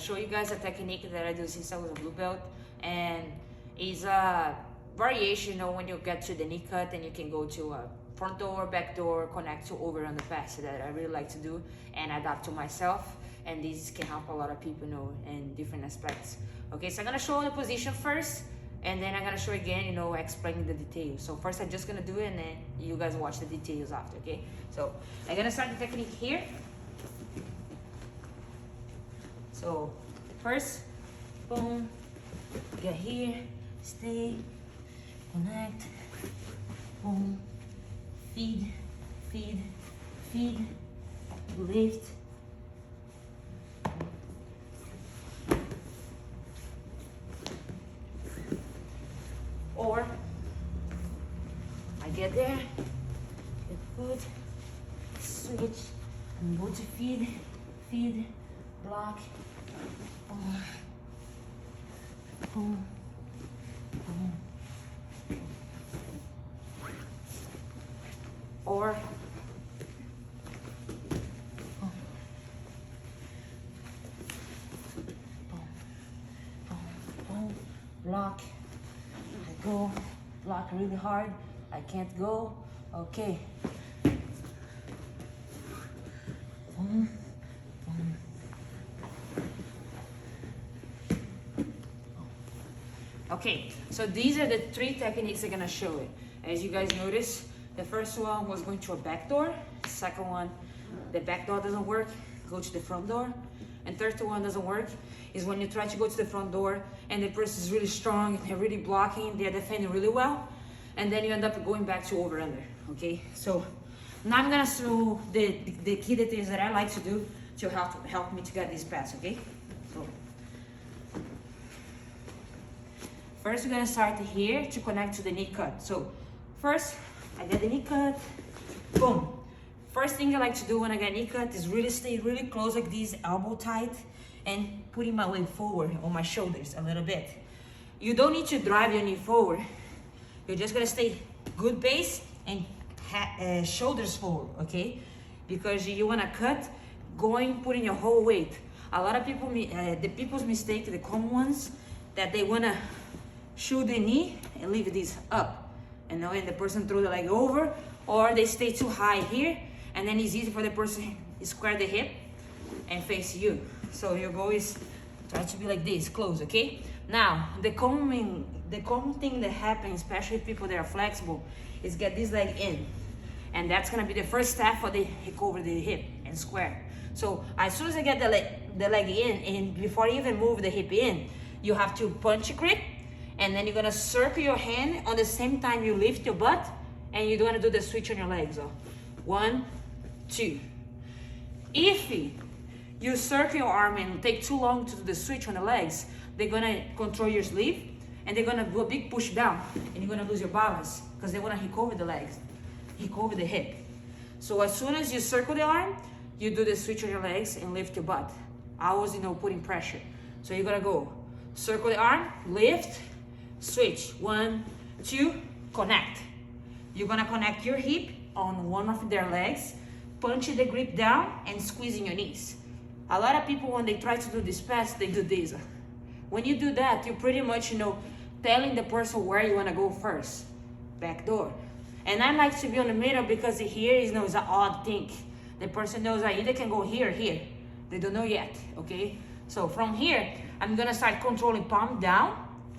show you guys a technique that I do since I was a blue belt, and it's a variation, you know, when you get to the knee cut and you can go to a front door, back door, connect to over on the pass that I really like to do and adapt to myself, and this can help a lot of people, you know, in different aspects. Okay, so I'm gonna show the position first, and then I'm gonna show again, you know, explaining the details. So first I'm just gonna do it, and then you guys watch the details after, okay? So I'm gonna start the technique here. So first, boom, get here, stay, connect, boom, feed, feed, feed, lift, or I get there, get foot, switch, and go to feed, feed, block, boom, boom, boom. Or boom, boom, boom, boom, block. I go, block really hard. I can't go. Okay. Boom, boom. Okay, so these are the three techniques I'm gonna show you. As you guys notice, the first one was going to a back door. Second one, the back door doesn't work, go to the front door. And third one doesn't work is when you try to go to the front door and the person is really strong, they're really blocking, they're defending really well, and then you end up going back to over under. Okay, so now I'm gonna show the key details that I like to do to help me to get this pass. Okay, so first we're gonna start here to connect to the knee cut. So first I get the knee cut, boom. First thing I like to do when I get knee cut is really stay really close like this, elbow tight, and putting my weight forward on my shoulders a little bit. You don't need to drive your knee forward. You're just gonna stay good base and shoulders forward, okay? Because you wanna cut, putting your whole weight. A lot of people, the people's mistake, the common ones, that they wanna shoot the knee and leave this up, and then the person throw the leg over, or they stay too high here, and then it's easy for the person to square the hip and face you. So your goal is try to be like this, close, okay? Now, the common thing that happens, especially people that are flexible, is get this leg in. And that's gonna be the first step for the over the hip and square. So as soon as I get the leg in, and before you even move the hip in, you have to punch grip, and then you're gonna circle your hand on the same time you lift your butt, and you're gonna do the switch on your legs. So 1, 2. If you circle your arm and take too long to do the switch on the legs, they're gonna control your sleeve, and they're gonna do a big push down, and you're gonna lose your balance because they wanna hook over the legs, hook over the hip. So as soon as you circle the arm, you do the switch on your legs and lift your butt. Always, putting pressure. So you're gonna go circle the arm, lift, switch. 1, 2, connect. You're gonna connect your hip on one of their legs, punch the grip down, and squeezing your knees. A lot of people, when they try to do this pass, they do this. When you do that, you're pretty much, telling the person where you wanna go first. Back door. And I like to be on the middle because here is, is an odd thing. The person knows I either can go here or here. They don't know yet, okay? So from here, I'm gonna start controlling palm down.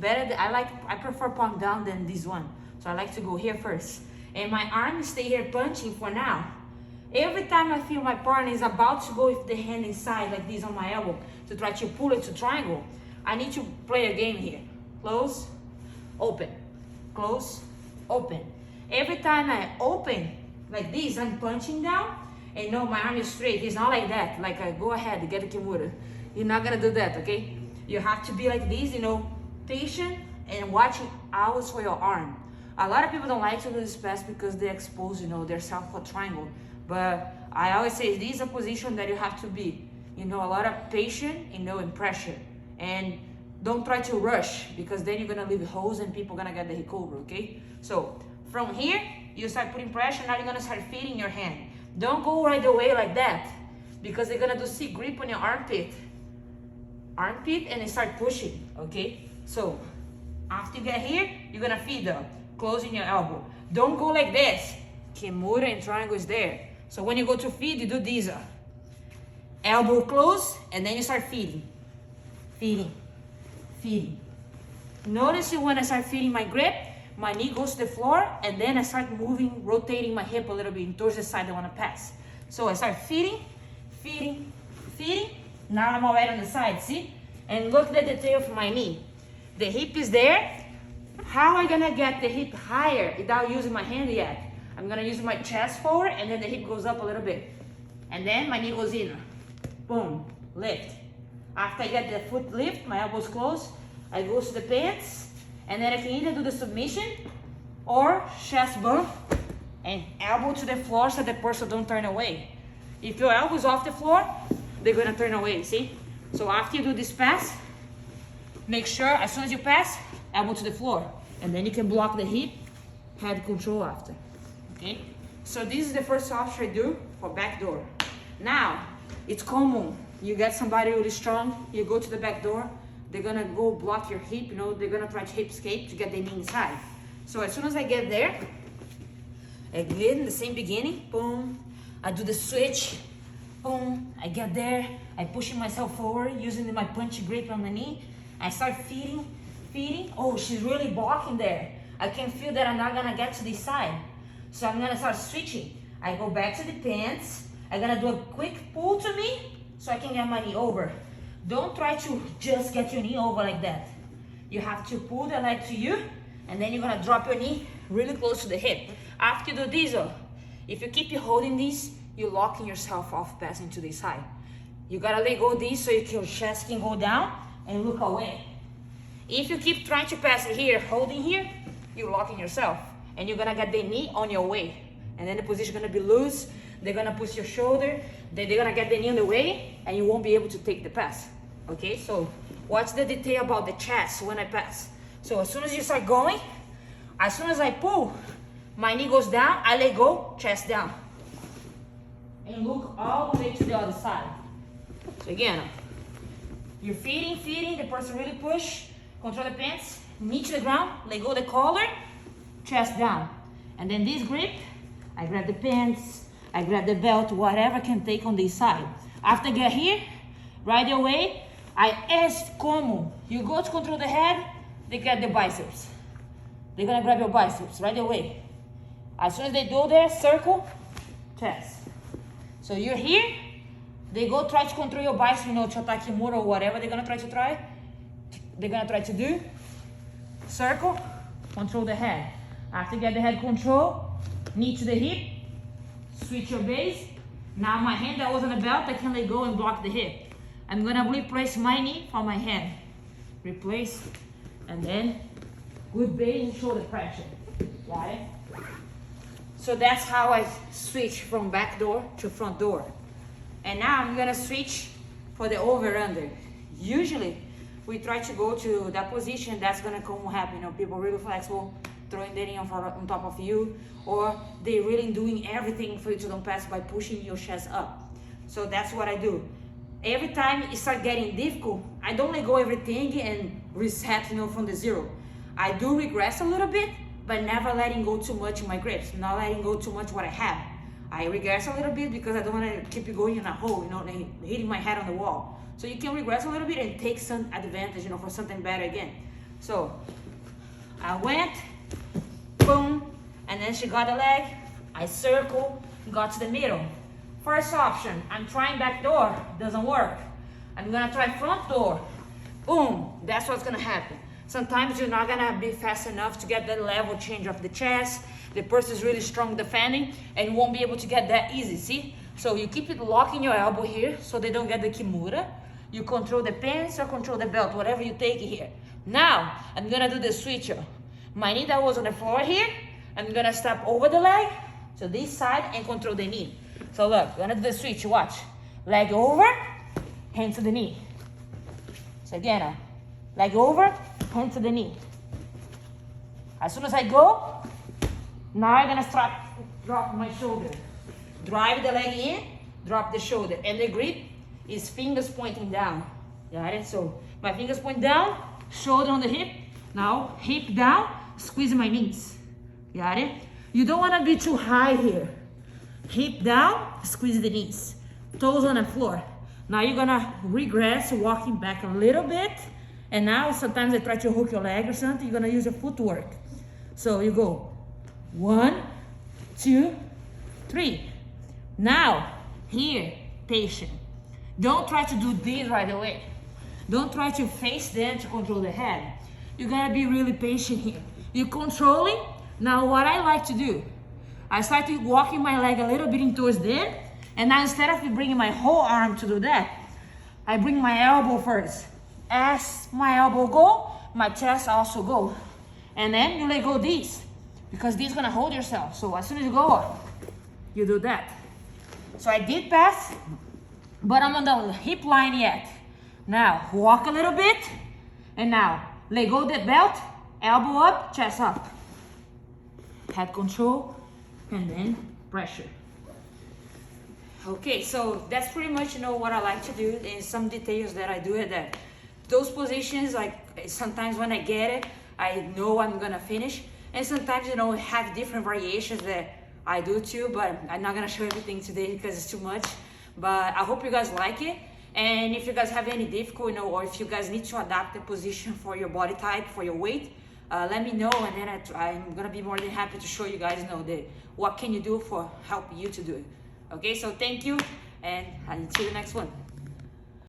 I prefer palm down than this one. So I like to go here first. And my arm stay here punching for now. Every time I feel my partner is about to go with the hand inside like this on my elbow to try to pull it to triangle, I need to play a game here. Close, open, close, open. Every time I open like this, I'm punching down, and my arm is straight. It's not like that, like I go ahead, get a kimura. You're not gonna do that, okay? You have to be like this, patient and watching always for your arm. A lot of people don't like to do this pass because they expose, their self for triangle. But I always say this is a position that you have to be, a lot of patience, and pressure. And don't try to rush because then you're gonna leave holes and people gonna get the hook over, okay? So from here, you start putting pressure, now you're gonna start feeding your hand. Don't go right away like that because they're gonna do C grip on your armpit. armpit and then start pushing, okay? So after you get here, you're gonna feed up, closing your elbow. Don't go like this. Kimura and triangle is there. So when you go to feed, you do these. Elbow close, and then you start feeding. Feeding, feeding. Notice when I start feeding my grip, my knee goes to the floor, and then I start moving, rotating my hip a little bit towards the side I want to pass. So I start feeding, feeding, feeding. Now I'm already on the side, see? And look at the detail of my knee. The hip is there. How am I gonna get the hip higher without using my hand yet? I'm gonna use my chest forward, and then the hip goes up a little bit. And then my knee goes in. Boom, lift. After I get the foot lift, my elbows close, I go to the pants, and then I can either do the submission or chest bump and elbow to the floor so the person don't turn away. If your elbow's off the floor, they're gonna turn away, see? So after you do this pass, make sure as soon as you pass, elbow to the floor. And then you can block the hip, head control after, okay? So this is the first option I do for back door. Now, it's common. You get somebody really strong, you go to the back door, they're gonna go block your hip, you know, they're gonna try to hip escape to get the knee inside. So as soon as I get there, again, the same beginning, boom, I do the switch, boom, I get there, I push myself forward using my punch grip on the knee, I start feeding, feeding, oh, she's really blocking there. I can feel that I'm not gonna get to this side. So I'm gonna start switching. I go back to the pants, I'm gonna do a quick pull to me, so I can get my knee over. Don't try to just get your knee over like that. You have to pull the leg to you, and then you're gonna drop your knee really close to the hip. After you do this, if you keep holding this, you're locking yourself off passing to the side. You gotta let go of this so your chest can go down and look away. If you keep trying to pass it here, holding here, you're locking yourself, and you're gonna get the knee on your way. And then the position is gonna be loose, they're gonna push your shoulder, then they're gonna get the knee on the way, and you won't be able to take the pass. Okay, so watch the detail about the chest when I pass. So as soon as you start going, as soon as I pull, my knee goes down, I let go, chest down. And look all the way to the other side. So again, you're feeding, feeding, the person really push, control the pants, knee to the ground, let go the collar, chest down. And then this grip, I grab the pants, I grab the belt, whatever I can take on this side. After I get here, right away, I ask como. You go to control the head, they get the biceps. They're gonna grab your biceps right away. As soon as they do their circle, chest. So you're here, they go try to control your biceps, you know, chota kimura or whatever they're gonna try to try. They're gonna try to do. Circle, control the head. After you get the head control, knee to the hip, switch your base. Now my hand that was on the belt, I can let go and block the hip. I'm gonna replace my knee for my hand. Replace, and then good base and shoulder pressure. Got it? So that's how I switch from back door to front door. And now I'm gonna switch for the over-under. Usually, we try to go to that position that's gonna come happen. You know, people really flexible, throwing their knee on top of you, or they really doing everything for you to don't pass by pushing your chest up. So that's what I do. Every time it start getting difficult, I don't let go everything and reset, you know, from the zero. I do regress a little bit, but never letting go too much in my grips, not letting go too much what I have. I regress a little bit because I don't want to keep it going in a hole, you know, hitting my head on the wall. So you can regress a little bit and take some advantage, you know, for something better again. So I went, boom, and then she got the leg, I circle, got to the middle. First option, I'm trying back door, doesn't work. I'm gonna try front door, boom, that's what's gonna happen. Sometimes you're not gonna be fast enough to get that level change of the chest. The person's really strong defending and you won't be able to get that easy, see? So you keep it locking your elbow here so they don't get the kimura. You control the pants or control the belt, whatever you take here. Now, I'm gonna do the switcher. My knee that was on the floor here, I'm gonna step over the leg to this side and control the knee. So look, I'm gonna do the switch, watch. Leg over, hand to the knee. So again, leg over, hand to the knee. As soon as I go, now I'm gonna start drop my shoulder. Drive the leg in, drop the shoulder. And the grip is fingers pointing down. Got it? So my fingers point down, shoulder on the hip. Now hip down, squeeze my knees. Got it? You don't want to be too high here. Hip down, squeeze the knees. Toes on the floor. Now you're gonna regress, walking back a little bit. And now sometimes I try to hook your leg or something. You're gonna use your footwork. So you go 1, 2, 3. Now here, patient. Don't try to do this right away. Don't try to face them to control the head. You gotta be really patient here. You're controlling. Now what I like to do, I start walking my leg a little bit in towards them, and now instead of bringing my whole arm to do that, I bring my elbow first. As my elbow go, my chest also go. And then you let go these, because these gonna hold yourself. So as soon as you go up, you do that. So I did pass, but I'm on the hip line yet. Now walk a little bit, and now let go the belt, elbow up, chest up. Head control, and then pressure. Okay, so that's pretty much, you know, what I like to do, and some details that I do at that. Those positions, like sometimes when I get it, I know I'm gonna finish, and sometimes, you know, have different variations that I do too, but I'm not gonna show everything today because it's too much. But I hope you guys like it, and if you guys have any difficulty, you know, or if you guys need to adapt the position for your body type, for your weight, let me know, and then I'm gonna be more than happy to show you guys, you know, what can you do for help you to do it. Okay, so thank you, and I'll see you the next one.